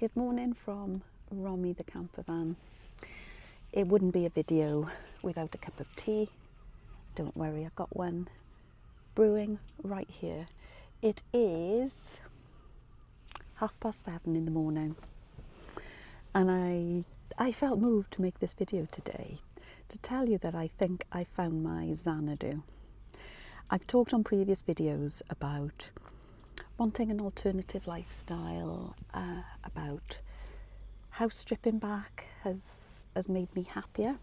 Good morning from Romi the Campervan. It wouldn't be a video without a cup of tea. Don't worry, I've got one brewing right here. It is 7:30 in the morning, and I felt moved to make this video today to tell you that I think I found my Xanadu. I've talked on previous videos about wanting an alternative lifestyle, about how stripping back has made me happier,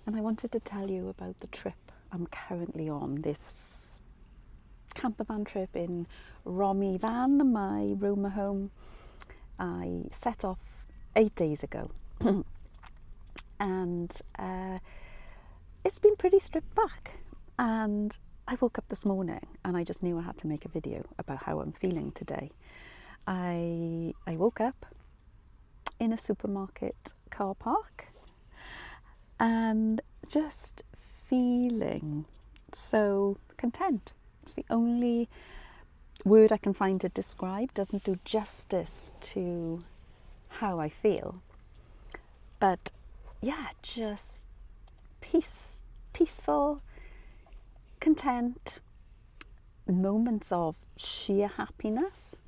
and I wanted to tell you about the trip I'm currently on, this campervan trip in Romi van, my Romahome. I set off 8 days ago and it's been pretty stripped back, and I woke up this morning and I just knew I had to make a video about how I'm feeling today. I woke up in a supermarket car park and just feeling so content. It's the only word I can find to describe. Doesn't do justice to how I feel, but yeah, just peaceful, content, moments of sheer happiness.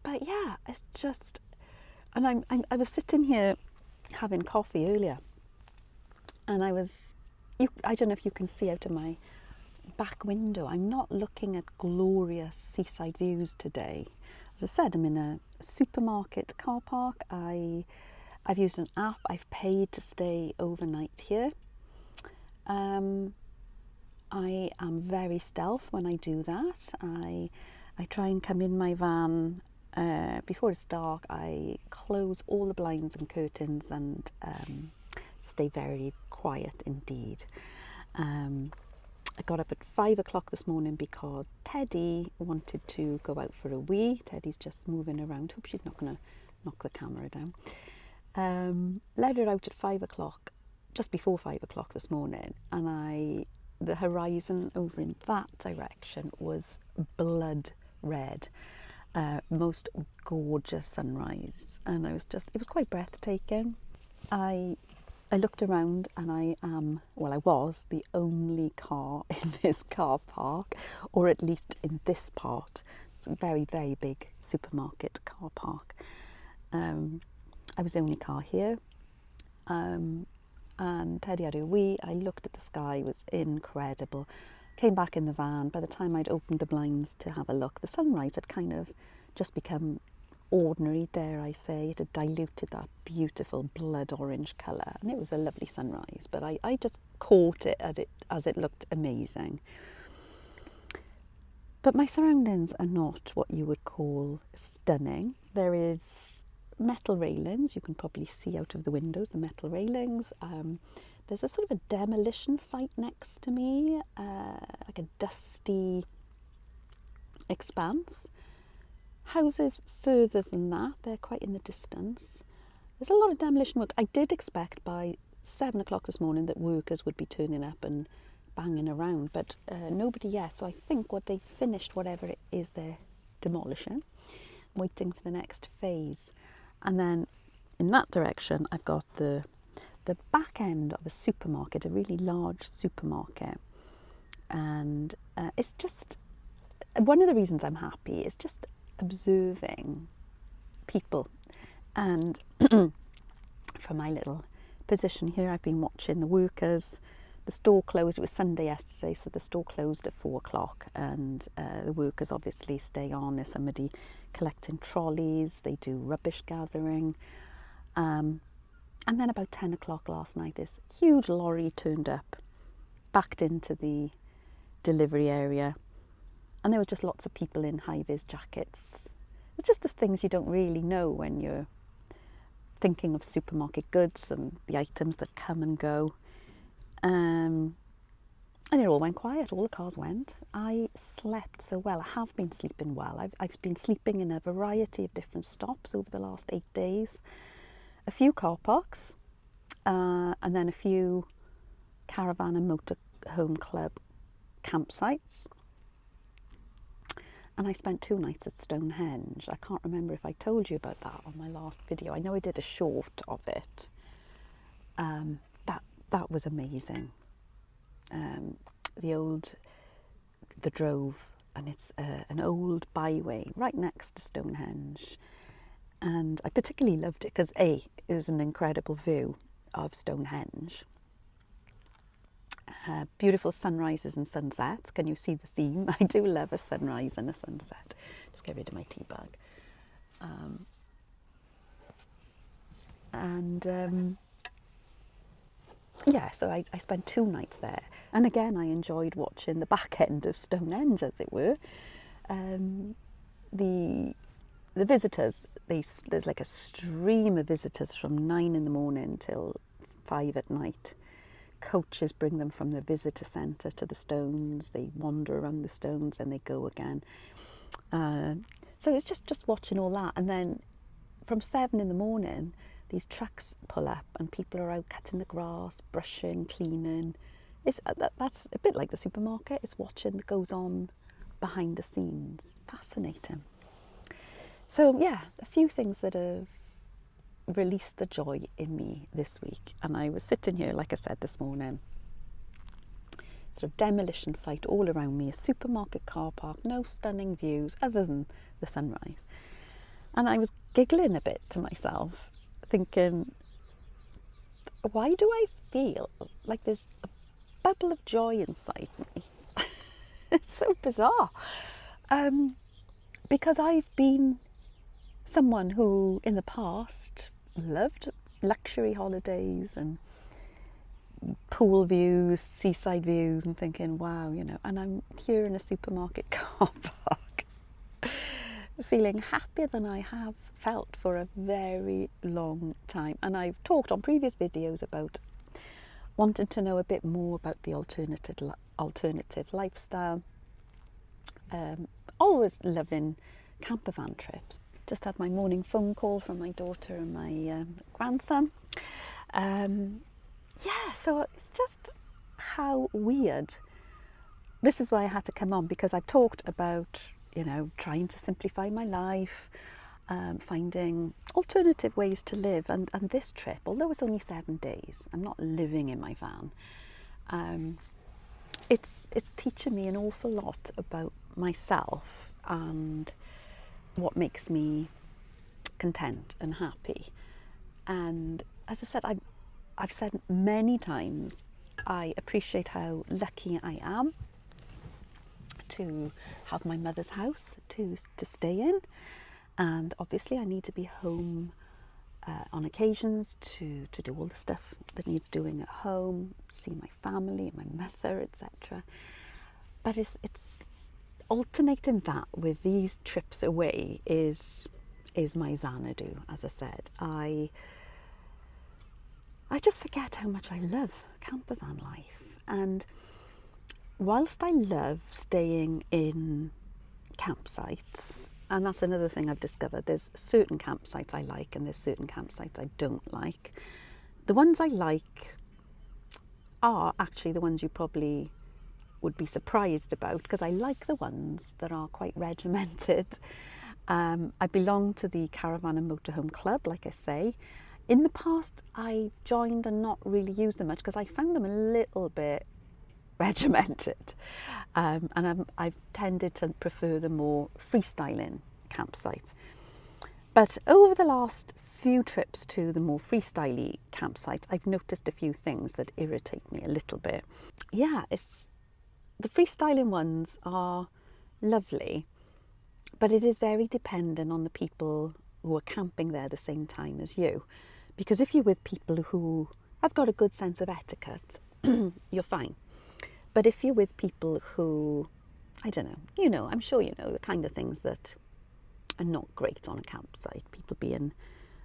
But yeah, it's just, and I was sitting here having coffee earlier, and I don't know if you can see out of my back window. I'm not looking at glorious seaside views today. As I said, I'm in a supermarket car park. I've used an app. I've paid to stay overnight here. I am very stealth when I do that. I try and come in my van before it's dark. I close all the blinds and curtains and stay very quiet indeed. I got up at 5 o'clock this morning because Teddy wanted to go out for a wee. Teddy's just moving around. Hope she's not going to knock the camera down. Led her out at 5 o'clock, just before 5 o'clock this morning, and the horizon over in that direction was blood red. Most gorgeous sunrise, and it was quite breathtaking. I looked around, and I was the only car in this car park, or at least in this part. It's a very, very big supermarket car park. I was the only car here, and Teddy had a wee. I looked at the sky, it was incredible. Came back in the van. By the time I'd opened the blinds to have a look, the sunrise had kind of just become ordinary, dare I say. It had diluted that beautiful blood orange colour, and it was a lovely sunrise, but I just caught it as it looked amazing. But my surroundings are not what you would call stunning. There is metal railings. You can probably see out of the windows the metal railings. There's a sort of a demolition site next to me, like a dusty expanse. Houses further than that, they're quite in the distance. There's a lot of demolition work. I did expect by 7 o'clock this morning that workers would be turning up and banging around, but nobody yet. So I think they finished whatever it is they're demolishing, waiting for the next phase. And then in that direction, I've got the back end of a supermarket, a really large supermarket. And it's just, one of the reasons I'm happy is just observing people. And from my little position here, I've been watching the workers. The store closed. It was Sunday yesterday, so the store closed at 4 o'clock, and the workers obviously stay on. There's somebody collecting trolleys. They do rubbish gathering. And then about 10 o'clock last night, this huge lorry turned up, backed into the delivery area, and there was just lots of people in high-vis jackets. It's just the things you don't really know when you're thinking of supermarket goods and the items that come and go. And it all went quiet. All the cars went. I slept so well. I have been sleeping well. I've been sleeping in a variety of different stops over the last 8 days. A few car parks, and then a few caravan and motorhome club campsites. And I spent 2 nights at Stonehenge. I can't remember if I told you about that on my last video. I know I did a short of it. That was amazing. The Drove, and it's an old byway right next to Stonehenge. And I particularly loved it because it was an incredible view of Stonehenge. Beautiful sunrises and sunsets. Can you see the theme? I do love a sunrise and a sunset. Just get rid of my tea bag. Yeah, so I spent 2 nights there. And again, I enjoyed watching the back end of Stonehenge, as it were. The visitors, there's like a stream of visitors from 9 in the morning till 5 at night. Coaches bring them from the visitor centre to the stones. They wander around the stones and they go again. So it's just watching all that. And then from 7 in the morning, these trucks pull up and people are out cutting the grass, brushing, cleaning. That's a bit like the supermarket. It's watching what goes on behind the scenes. Fascinating. So yeah, a few things that have released the joy in me this week. And I was sitting here, like I said, this morning, sort of demolition site all around me, a supermarket car park, no stunning views other than the sunrise. And I was giggling a bit to myself, thinking, why do I feel like there's a bubble of joy inside me? It's so bizarre. Because I've been someone who in the past loved luxury holidays and pool views, seaside views, and thinking, wow, and I'm here in a supermarket car park feeling happier than I have felt for a very long time. And I've talked on previous videos about wanting to know a bit more about the alternative lifestyle. Always loving campervan trips. Just had my morning phone call from my daughter and my grandson. Yeah, so it's just how weird. This is why I had to come on, because I've talked about, trying to simplify my life, finding alternative ways to live. And this trip, although it's only 7 days, I'm not living in my van. It's teaching me an awful lot about myself and what makes me content and happy. And as I said, I've said many times, I appreciate how lucky I am to have my mother's house to stay in. And obviously I need to be home on occasions to do all the stuff that needs doing at home, see my family, my mother, etc. But it's alternating that with these trips away is my Xanadu. As I said, I just forget how much I love campervan life. And whilst I love staying in campsites, and that's another thing I've discovered, there's certain campsites I like and there's certain campsites I don't like. The ones I like are actually the ones you probably would be surprised about, because I like the ones that are quite regimented. I belong to the Caravan and Motorhome Club, like I say. In the past, I joined and not really used them much because I found them a little bit regimented. And I've tended to prefer the more freestyling campsites. But over the last few trips to the more freestyly campsites, I've noticed a few things that irritate me a little bit. Yeah, the freestyling ones are lovely, but it is very dependent on the people who are camping there at the same time as you. Because if you're with people who have got a good sense of etiquette, you're fine. But if you're with people who, I don't know, I'm sure you know the kind of things that are not great on a campsite. People being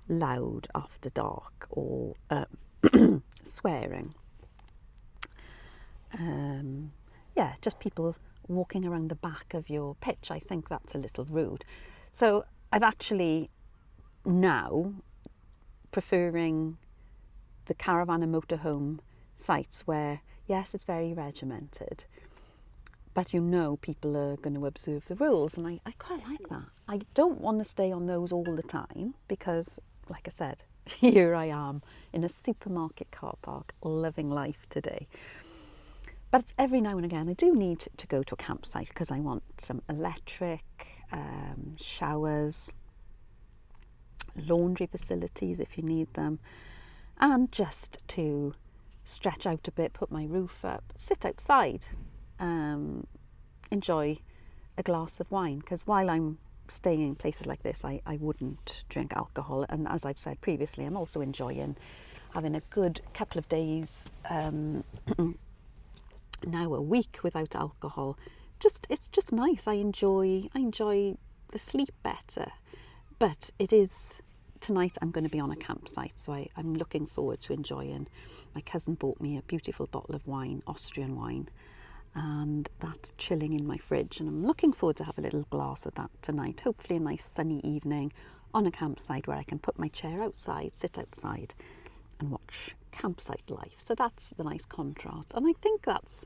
loud after dark or swearing. Yeah, just people walking around the back of your pitch. I think that's a little rude. So I've actually now preferring the Caravan and Motorhome sites where, yes, it's very regimented, but you know people are going to observe the rules, and I quite like that. I don't want to stay on those all the time because, like I said, here I am in a supermarket car park living life today. But every now and again I do need to go to a campsite because I want some electric, showers, laundry facilities if you need them, and just to stretch out a bit, put my roof up, sit outside, enjoy a glass of wine, because while I'm staying in places like this I wouldn't drink alcohol, and as I've said previously, I'm also enjoying having a good couple of days now a week without alcohol. It's just nice. I enjoy the sleep better. But it is, tonight I'm going to be on a campsite, so I'm looking forward to enjoying. My cousin bought me a beautiful bottle of wine, Austrian wine, and that's chilling in my fridge, and I'm looking forward to have a little glass of that tonight. Hopefully a nice sunny evening on a campsite where I can put my chair outside, sit outside and watch campsite life. So that's the nice contrast, and I think that's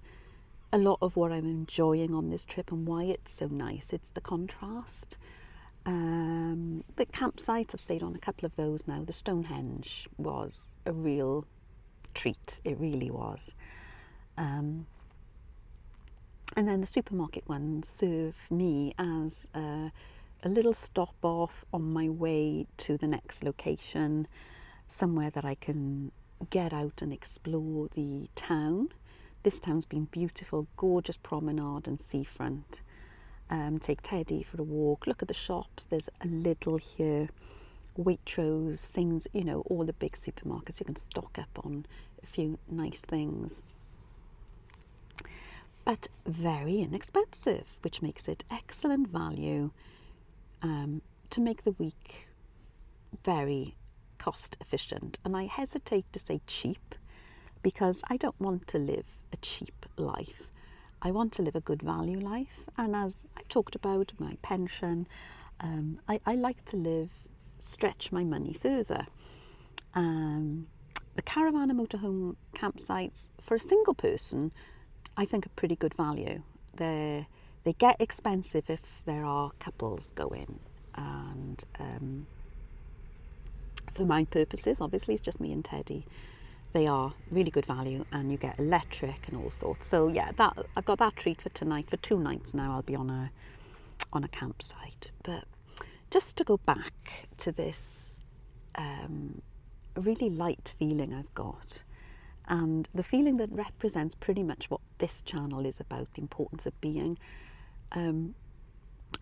a lot of what I'm enjoying on this trip and why it's so nice. It's the contrast. The campsites, I've stayed on a couple of those now. The Stonehenge was a real treat, it really was. And then the supermarket ones serve me as a little stop off on my way to the next location, somewhere that I can get out and explore the town. This town's been beautiful, gorgeous promenade and seafront. Take Teddy for a walk, look at the shops. There's a little here, Waitrose, things, you know, all the big supermarkets. You can stock up on a few nice things. But very inexpensive, which makes it excellent value to make the week very cost efficient. And I hesitate to say cheap because I don't want to live a cheap life. I want to live a good value life, and as I've talked about my pension, I like to stretch my money further. The caravan and motorhome campsites for a single person, I think, are pretty good value. They get expensive if there are couples going, and for my purposes, obviously it's just me and Teddy. They are really good value, and you get electric and all sorts. So yeah, I've got that treat for tonight. For 2 nights now I'll be on a campsite. But just to go back to this really light feeling I've got, and the feeling that represents pretty much what this channel is about, the importance of being. I'm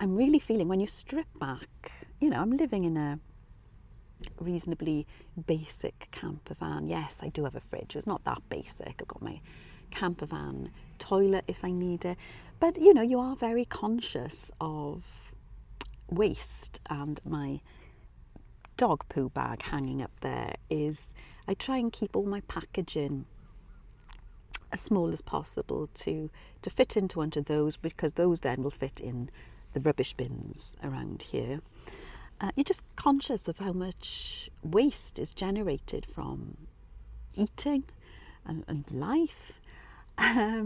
really feeling, when you strip back, you know, I'm living in a reasonably basic campervan. Yes, I do have a fridge. It's not that basic. I've got my campervan toilet if I need it. But, you know, you are very conscious of waste, and my dog poo bag hanging up there is, I try and keep all my packaging as small as possible to fit into one of those, because those then will fit in the rubbish bins around here. You're just conscious of how much waste is generated from eating and life. How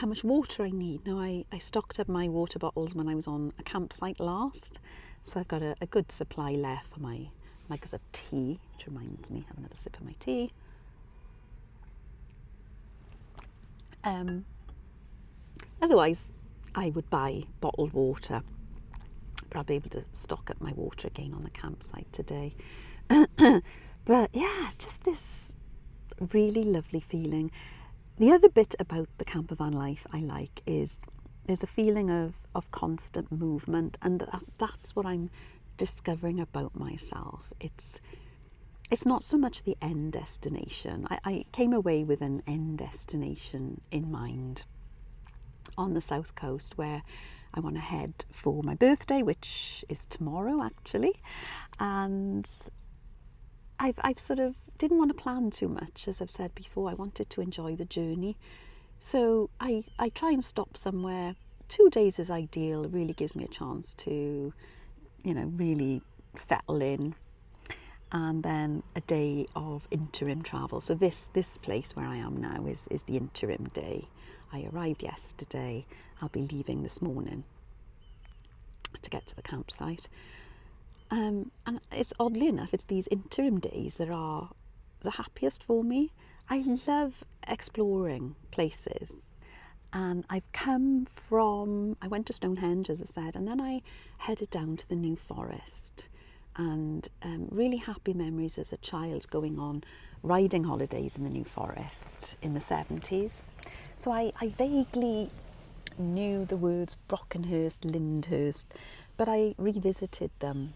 much water I need. Now, I stocked up my water bottles when I was on a campsite last, so I've got a good supply left for my mugs of tea, which reminds me, have another sip of my tea. Otherwise, I would buy bottled water. I'll be able to stock up my water again on the campsite today. But yeah, it's just this really lovely feeling. The other bit about the campervan life I like is there's a feeling of constant movement, and that's what I'm discovering about myself. It's not so much the end destination. I came away with an end destination in mind on the south coast, where I want to head for my birthday, which is tomorrow actually, and I've sort of didn't want to plan too much, as I've said before. I wanted to enjoy the journey, so I try and stop somewhere. 2 days is ideal. It really gives me a chance to, you know, really settle in, and then a day of interim travel. So this place where I am now is the interim day. I arrived yesterday. I'll be leaving this morning to get to the campsite. And it's oddly enough, it's these interim days that are the happiest for me. I love exploring places. And I went to Stonehenge, as I said, and then I headed down to the New Forest. And really happy memories as a child going on riding holidays in the New Forest in the 70s. So I vaguely knew the words Brockenhurst, Lyndhurst, but I revisited them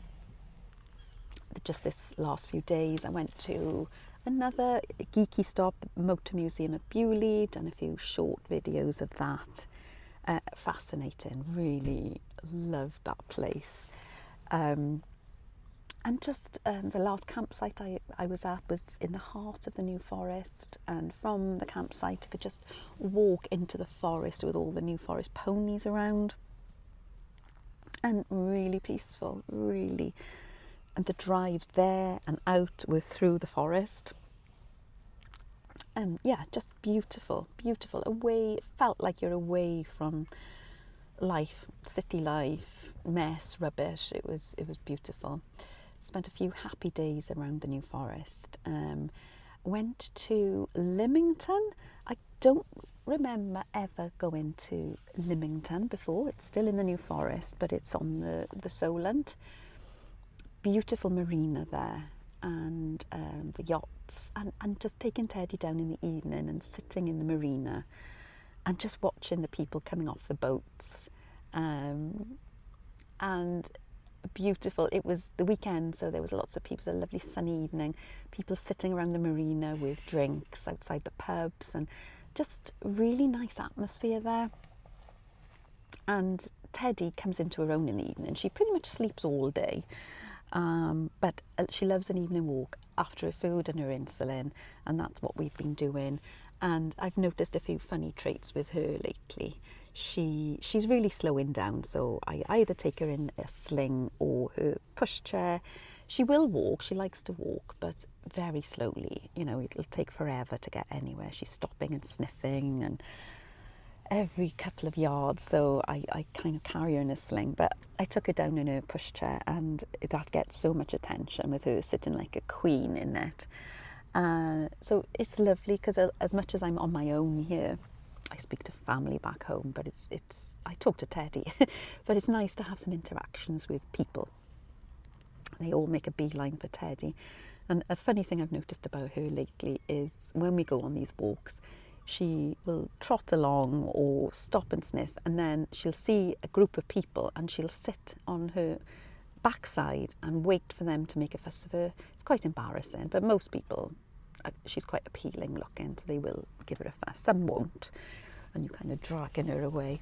just this last few days. I went to another geeky stop, Motor Museum at Bewley, done a few short videos of that. Fascinating, really loved that place. And just the last campsite I was at was in the heart of the New Forest, and from the campsite I could just walk into the forest with all the New Forest ponies around, and really peaceful, really. And the drives there and out were through the forest. Yeah, just beautiful, beautiful. Away, felt like you're away from life, city life, mess, rubbish. It was beautiful. Spent a few happy days around the New Forest. Went to Lymington. I don't remember ever going to Lymington before. It's still in the New Forest, but it's on the Solent. Beautiful marina there, and the yachts, and just taking Teddy down in the evening and sitting in the marina and just watching the people coming off the boats, and beautiful. It was the weekend, so there was lots of people. It was a lovely sunny evening, people sitting around the marina with drinks outside the pubs, and just really nice atmosphere there. And Teddy comes into her own in the evening. She pretty much sleeps all day. But she loves an evening walk after her food and her insulin, and that's what we've been doing. And I've noticed a few funny traits with her lately. She's really slowing down, so I either take her in a sling or her pushchair. She will walk, she likes to walk, but very slowly. You know, it'll take forever to get anywhere. She's stopping and sniffing and every couple of yards, so I kind of carry her in a sling. But I took her down in her pushchair, and that gets so much attention with her sitting like a queen in it. So it's lovely, because as much as I'm on my own here, I speak to family back home, but I talk to Teddy. But it's nice to have some interactions with people. They all make a beeline for Teddy. And a funny thing I've noticed about her lately is when we go on these walks, she will trot along or stop and sniff, and then she'll see a group of people and she'll sit on her backside and wait for them to make a fuss of her. It's quite embarrassing, but most people, she's quite appealing looking, so they will give her a fuss. Some won't, and you kind of dragging her away.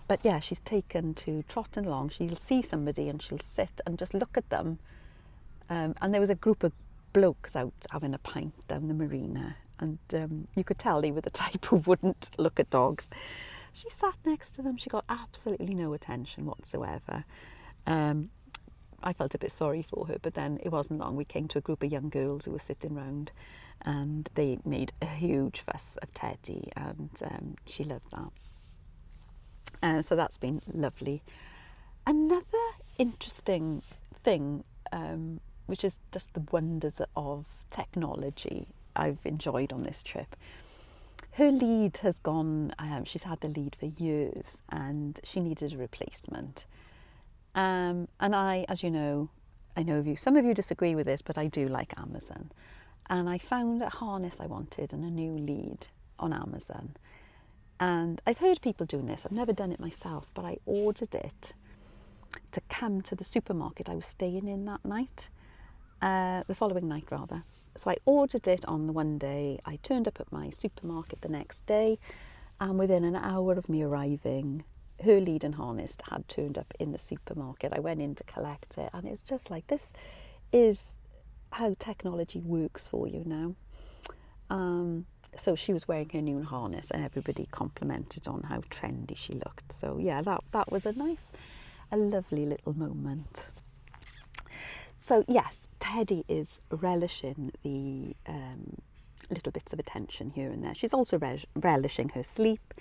But yeah, she's taken to trotting along. She'll see somebody and she'll sit and just look at them. And there was a group of blokes out having a pint down the marina, and you could tell they were the type who wouldn't look at dogs. She sat next to them. She got absolutely no attention whatsoever. I felt a bit sorry for her, but then it wasn't long. We came to a group of young girls who were sitting round, and they made a huge fuss of Teddy, and she loved that. So that's been lovely. Another interesting thing, which is just the wonders of technology I've enjoyed on this trip. Her lead has gone, she's had the lead for years, and she needed a replacement. And I, as you know, some of you disagree with this, but I do like Amazon. And I found a harness I wanted and a new lead on Amazon. And I've heard people doing this. I've never done it myself, but I ordered it to come to the supermarket I was staying in that night, the following night rather. So I ordered it on the one day. I turned up at my supermarket the next day, and within an hour of me arriving, her lead and harness had turned up in the supermarket. I went in to collect it, and it was just like, this is how technology works for you now. So she was wearing her new harness, and everybody complimented on how trendy she looked. So yeah, that was a lovely little moment. So yes, Teddy is relishing the little bits of attention here and there. She's also relishing her sleep.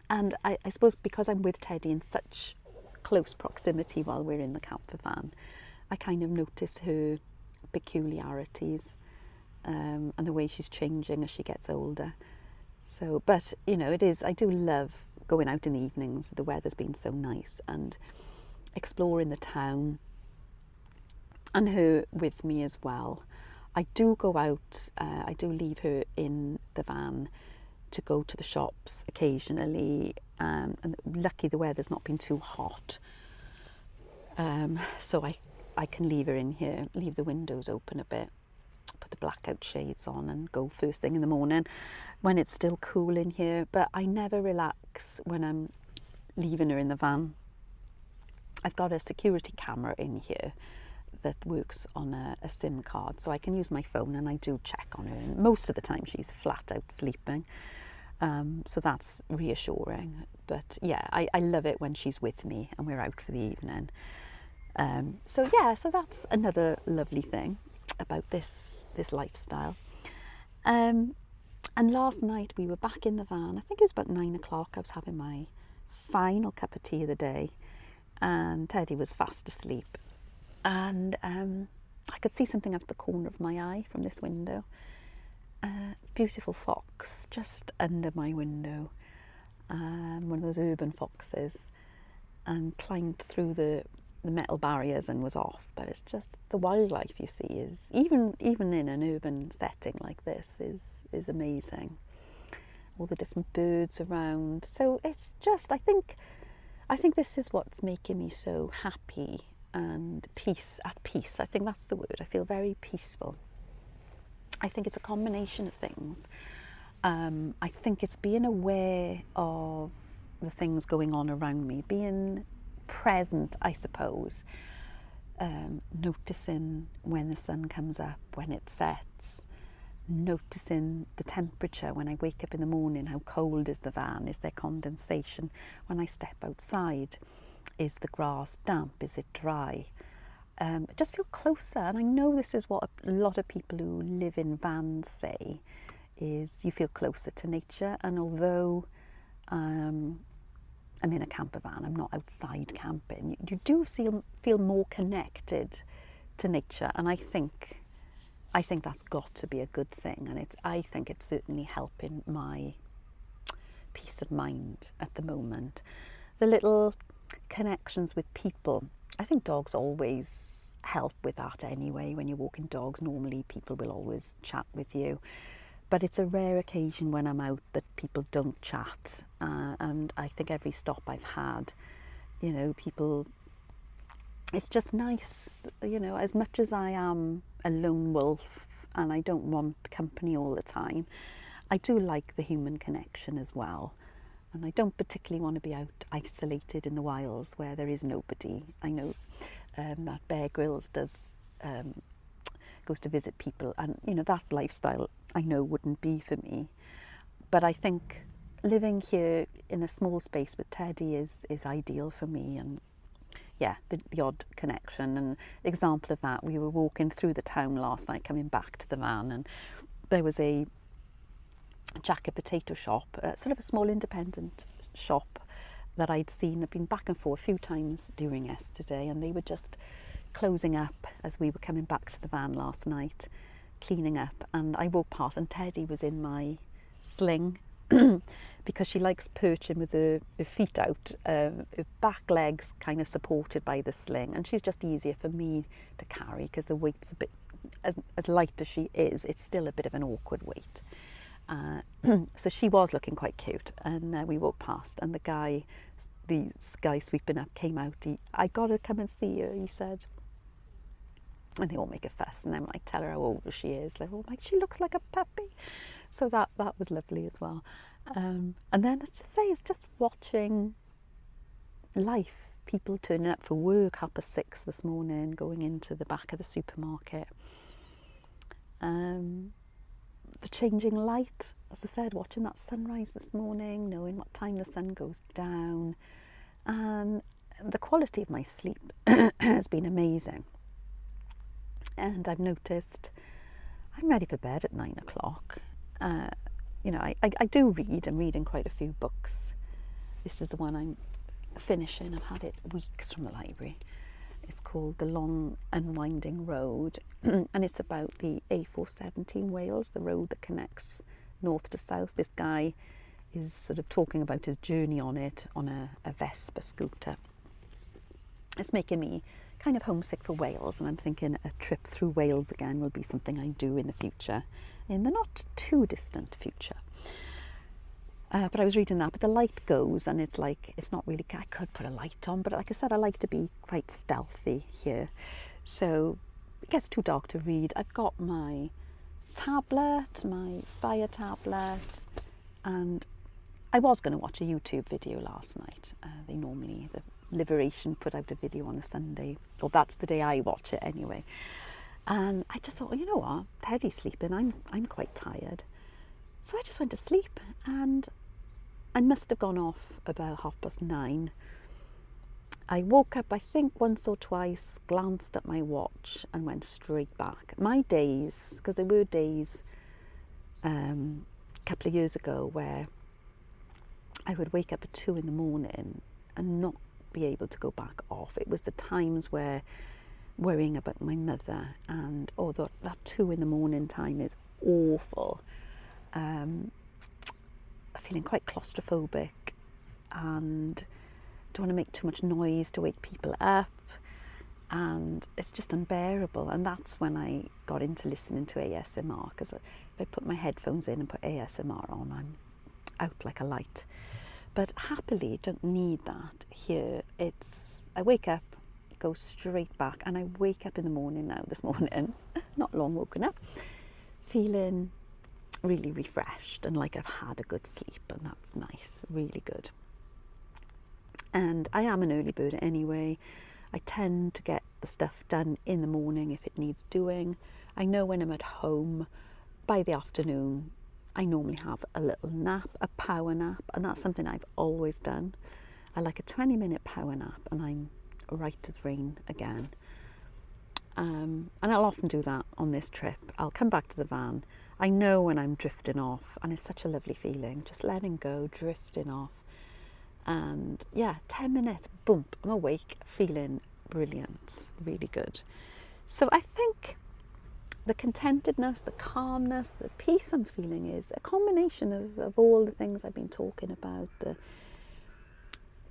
And I suppose because I'm with Teddy in such close proximity while we're in the camper van, I kind of notice her peculiarities and the way she's changing as she gets older. So, but you know, I do love going out in the evenings. The weather's been so nice, and exploring the town, and her with me as well. I do go out, I do leave her in the van to go to the shops occasionally, and lucky the weather's not been too hot, so I can leave her in here, leave the windows open a bit, put the blackout shades on and go first thing in the morning when it's still cool in here. But I never relax when I'm leaving her in the van. I've got a security camera in here that works on a SIM card, so I can use my phone, and I do check on her, and most of the time she's flat out sleeping, so that's reassuring. But yeah, I love it when she's with me and we're out for the evening. So that's another lovely thing about this lifestyle. And last night we were back in the van. I think it was about 9 o'clock. I was having my final cup of tea of the day, and Teddy was fast asleep. And I could see something out of the corner of my eye from this window. Beautiful fox just under my window, one of those urban foxes, and climbed through the metal barriers and was off. But it's just the wildlife you see is even in an urban setting like this is amazing. All the different birds around. So it's just I think this is what's making me so happy and at peace. I think that's the word. I feel very peaceful. I think it's a combination of things. I think it's being aware of the things going on around me, being present, I suppose, noticing when the sun comes up, when it sets, noticing the temperature when I wake up in the morning. How cold is the van? Is there condensation? When I step outside, is the grass damp? Is it dry? Just feel closer. And I know this is what a lot of people who live in vans say, is you feel closer to nature. And although I'm in a camper van, I'm not outside camping, you do feel more connected to nature. And I think that's got to be a good thing. And I think it's certainly helping my peace of mind at the moment. The little connections with people, I think dogs always help with that anyway. When you're walking dogs, normally people will always chat with you, but it's a rare occasion when I'm out that people don't chat. And I think every stop I've had, you know, people, it's just nice, you know, as much as I am a lone wolf and I don't want company all the time, I do like the human connection as well. And I don't particularly want to be out isolated in the wilds where there is nobody. I know that Bear Grylls goes to visit people, and you know, that lifestyle I know wouldn't be for me. But I think living here in a small space with Teddy is ideal for me. And yeah, the odd connection. And example of that, we were walking through the town last night coming back to the van, and there was a jacket potato shop, sort of a small independent shop that I'd seen. I'd been back and forth a few times during yesterday, and they were just closing up as we were coming back to the van last night, cleaning up. And I walked past, and Teddy was in my sling because she likes perching with her feet out, her back legs kind of supported by the sling, and she's just easier for me to carry because the weight's a bit, as light as she is, it's still a bit of an awkward weight. So she was looking quite cute, and we walked past, and the guy sweeping up came out. I gotta come and see her, he said. And they all make a fuss, and then I tell her how old she is. They're all like, she looks like a puppy. So that was lovely as well. And then as to say, it's just watching life. People turning up for work 6:30 this morning, going into the back of the supermarket. The changing light, as I said, watching that sunrise this morning, knowing what time the sun goes down, and the quality of my sleep has been amazing. And I've noticed I'm ready for bed at 9 o'clock. you know, I do read. I'm reading quite a few books. This is the one I'm finishing. I've had it weeks from the library. It's called The Long and Winding Road, and it's about the A417 Wales, the road that connects north to south. This guy is sort of talking about his journey on it on a Vespa scooter. It's making me kind of homesick for Wales, and I'm thinking a trip through Wales again will be something I do in the future, in the not too distant future. But I was reading that, but the light goes, and it's like, it's not really, I could put a light on, but like I said, I like to be quite stealthy here. So it gets too dark to read. I've got my tablet, my Fire tablet, and I was going to watch a YouTube video last night. The Liberation put out a video on a Sunday, or that's the day I watch it anyway. And I just thought, well, you know what, Teddy's sleeping, I'm quite tired. So I just went to sleep, and I must have gone off about 9:30. I woke up, I think, once or twice, glanced at my watch and went straight back. My days, because there were days a couple of years ago where I would wake up at 2 in the morning and not be able to go back off. It was the times where worrying about my mother, and that 2 in the morning time is awful. Feeling quite claustrophobic and don't want to make too much noise to wake people up, and it's just unbearable. And that's when I got into listening to ASMR, because if I put my headphones in and put ASMR on, I'm out like a light. But happily don't need that here. I wake up, go straight back, and I wake up in the morning now, this morning, not long woken up, feeling really refreshed and like I've had a good sleep, and that's nice, really good. And I am an early bird anyway. I tend to get the stuff done in the morning if it needs doing. I know when I'm at home, by the afternoon, I normally have a little nap, a power nap, and that's something I've always done. I like a 20-minute power nap, and I'm right as rain again. And I'll often do that on this trip. I'll come back to the van. I know when I'm drifting off, and it's such a lovely feeling, just letting go, drifting off. And yeah, 10 minutes, boom, I'm awake, feeling brilliant, really good. So I think the contentedness, the calmness, the peace I'm feeling is a combination of all the things I've been talking about, the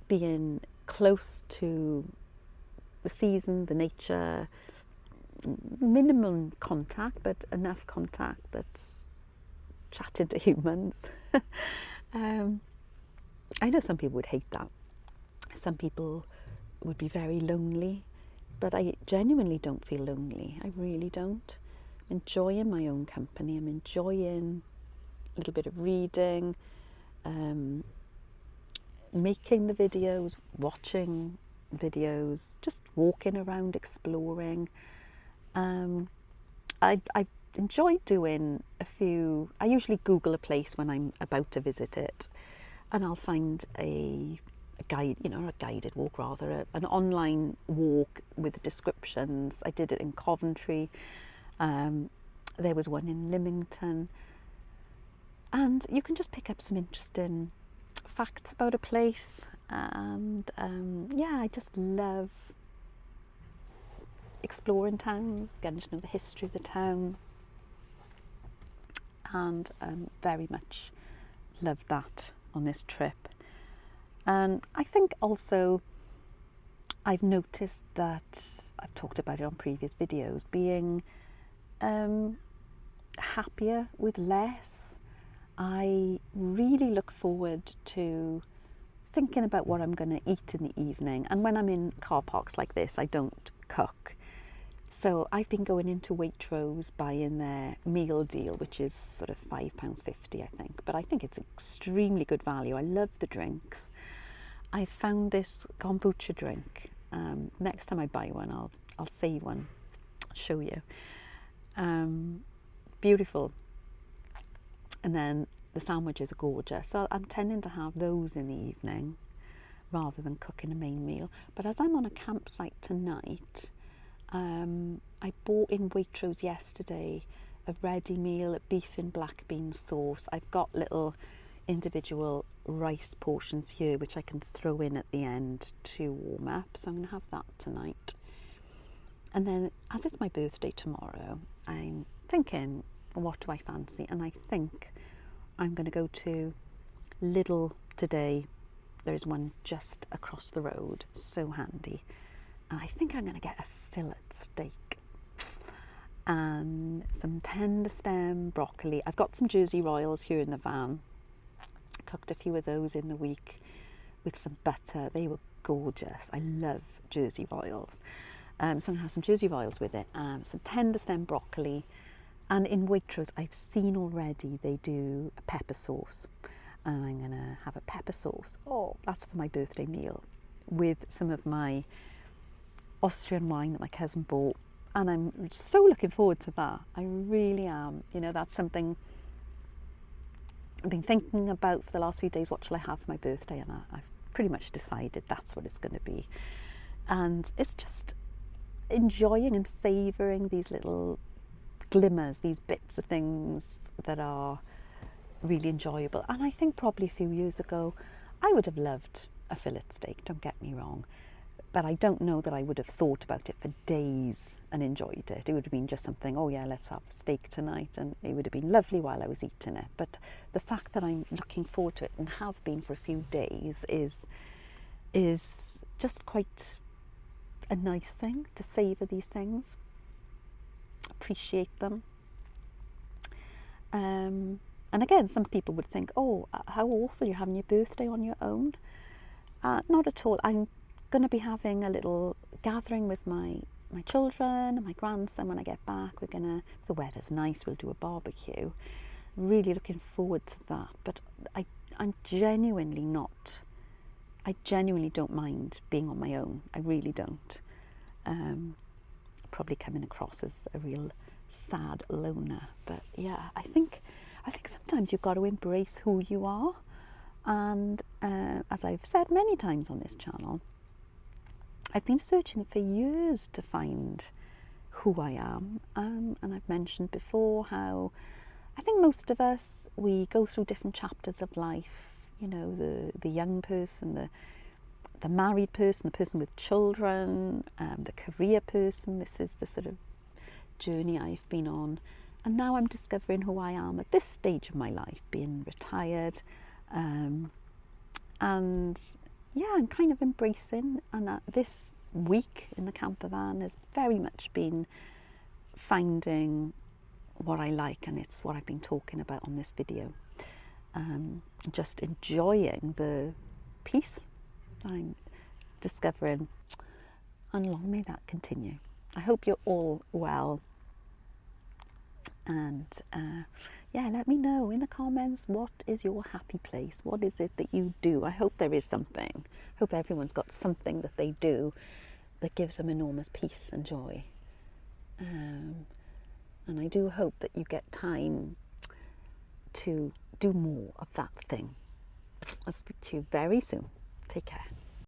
being close to the season, the nature, minimum contact, but enough contact that's chatting to humans. I know some people would hate that. Some people would be very lonely, but I genuinely don't feel lonely. I really don't. I'm enjoying my own company. I'm enjoying a little bit of reading, making the videos, watching videos, just walking around, exploring. I enjoy doing a few. I usually Google a place when I'm about to visit it, and I'll find a guide, a guided walk rather, an online walk with descriptions. I did it in Coventry. There was one in Lymington, and you can just pick up some interesting facts about a place. And yeah, I just love exploring towns, getting to know the history of the town, and very much loved that on this trip. And I think also I've noticed that, I've talked about it on previous videos, being happier with less. I really look forward to thinking about what I'm going to eat in the evening, and when I'm in car parks like this, I don't cook. So I've been going into Waitrose, buying their meal deal, which is sort of £5.50 I think, but I think it's extremely good value. I love the drinks. I found this kombucha drink. Next time I buy one, I'll save one, show you. Beautiful. And then the sandwiches are gorgeous, so I'm tending to have those in the evening rather than cooking a main meal. But as I'm on a campsite tonight, I bought in Waitrose yesterday a ready meal, a beef in black bean sauce. I've got little individual rice portions here which I can throw in at the end to warm up, so I'm going to have that tonight. And then, as it's my birthday tomorrow, I'm thinking, what do I fancy? And I think I'm going to go to Lidl today. There's one just across the road, so handy. And I think I'm going to get a fillet steak and some tender stem broccoli. I've got some Jersey Royals here in the van. Cooked a few of those in the week with some butter. They were gorgeous. I love Jersey Royals. So I'm going to have some Jersey Royals with it, some tender stem broccoli. And in Waitrose, I've seen already they do a pepper sauce. And I'm going to have a pepper sauce. Oh, that's for my birthday meal with some of my Austrian wine that my cousin bought. And I'm so looking forward to that. I really am. You know, that's something I've been thinking about for the last few days. What shall I have for my birthday? And I've pretty much decided that's what it's going to be. And it's just enjoying and savouring these little glimmers, these bits of things that are really enjoyable. And I think probably a few years ago I would have loved a fillet steak, don't get me wrong, but I don't know that I would have thought about it for days and enjoyed it. It would have been just something, oh yeah, let's have a steak tonight, and it would have been lovely while I was eating it. But the fact that I'm looking forward to it and have been for a few days is just quite a nice thing, to savour these things, appreciate them. And again, some people would think, oh, how awful, you're having your birthday on your own. Not at all. I'm going to be having a little gathering with my children and my grandson when I get back. We're going to, if the weather's nice, we'll do a barbecue. Really looking forward to that. But I genuinely don't mind being on my own. I really don't. Probably coming across as a real sad loner. But yeah, I think sometimes you've got to embrace who you are. And as I've said many times on this channel, I've been searching for years to find who I am. And I've mentioned before how I think most of us, we go through different chapters of life. You know, the young person, the married person, the person with children, the career person. This is the sort of journey I've been on. And now I'm discovering who I am at this stage of my life, being retired. And yeah, I'm kind of embracing. And this week in the campervan has very much been finding what I like. And it's what I've been talking about on this video. Just enjoying the peace that I'm discovering. And long may that continue. I hope you're all well. And yeah, let me know in the comments, what is your happy place? What is it that you do? I hope there is something. I hope everyone's got something that they do that gives them enormous peace and joy. And I do hope that you get time to do more of that thing. I'll speak to you very soon. Take care.